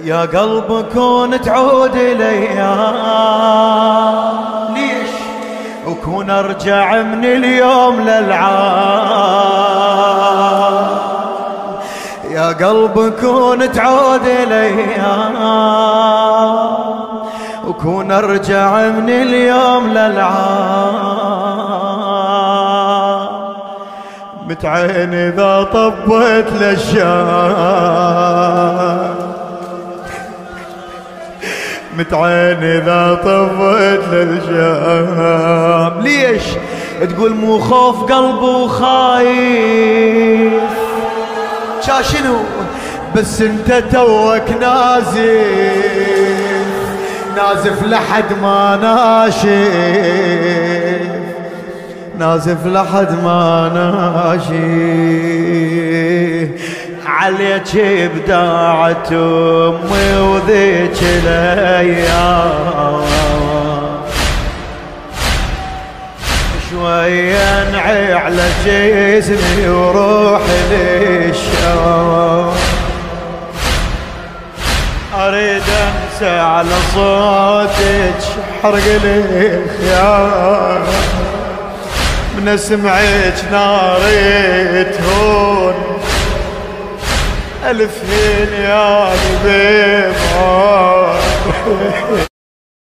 يا قلب كون تعود الايام، ليش وكون ارجع من اليوم للعام. يا قلب كون تعود الايام، وكون ارجع من اليوم للعام. متعين اذا طبت للشام، متعين اذا طفت للشام. ليش تقول مو خوف قلبه خايف؟ شنو بس انت توك نازف، نازف لحد ما ناشف، نازف لحد ما ناشف. عليك ابداعت امي وذيك الايام، شوية انعي على جسمي وروحي للشام. اريد انسى على صوتك حرق لي خيام، من اسمعك ناري تهون ألف هين يا قلبي.